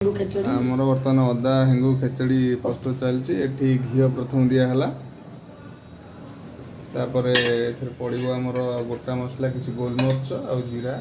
आमर बर्तमान अदा हेंगु खेचड़ी प्रस्तुत चलती। एठी घी प्रथम दिहला तापर पड़ो आमर गोटा मसला किसी गोलमरीच आ जीरा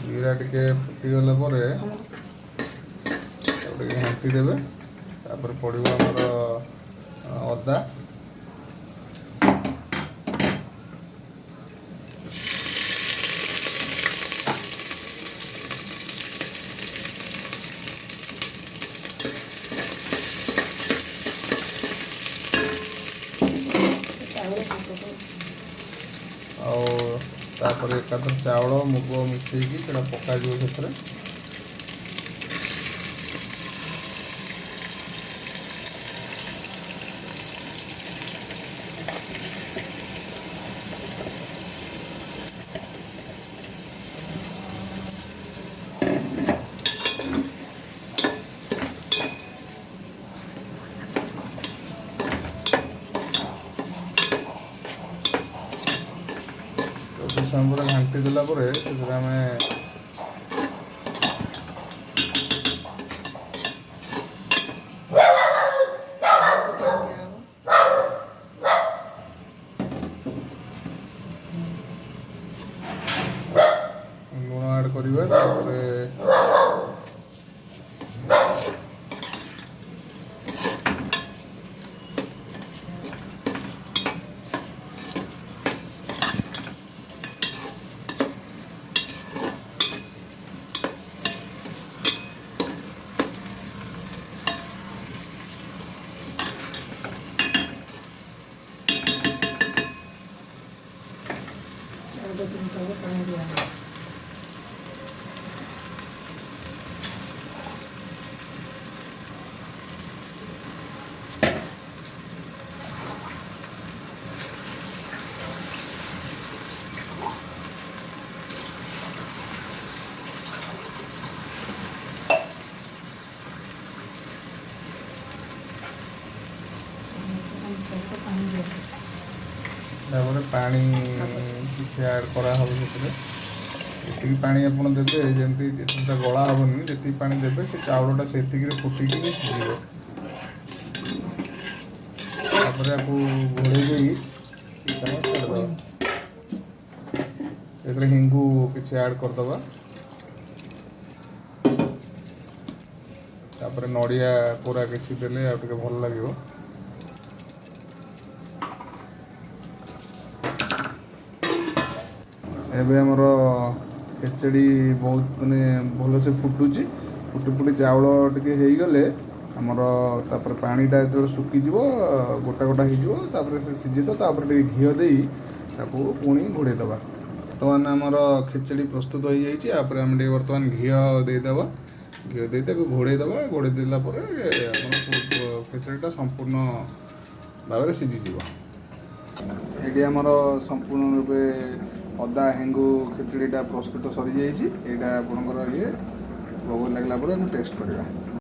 जीरा टिके फुटीगला घाटी देवे तापर पड़ो आमर अदा तापर एकाथर चाउल मुग मिसेकी पका से समय घाटी देला आम लुण आड करवा पानी किसी ऐड करा जी पानी आप देते जमी गला हेनी जी पानी देते से चाउलटा से फुटिक सीझे घोड़े छाड़देवा हिंगू किसी ऐड करदे तापर नड़िया पूरा किसी देले आगे भल लगे। एबे हमर खेचड़ी बहुत माने भल से फुटुची फुटी फुटी चाउल टिके हो गले आमर तापर पानीटा जो सुखी गोटा गोटा हो से सीझी तापर घी दे पुणी घोड़े दबा। बर्तमान आमर खेचड़ी प्रस्तुत हो जाए आम बर्तमान घी देदेबा घी दे घोड़े दबा घोड़े देला खेचड़ीटा संपूर्ण भाव में सीझीज ये आमर संपूर्ण रूपे अदा हेंगु खेचड़ीटा प्रस्तुत सरी जाइए। यहाँ आपंकर ये भोग लगला टेस्ट करवा।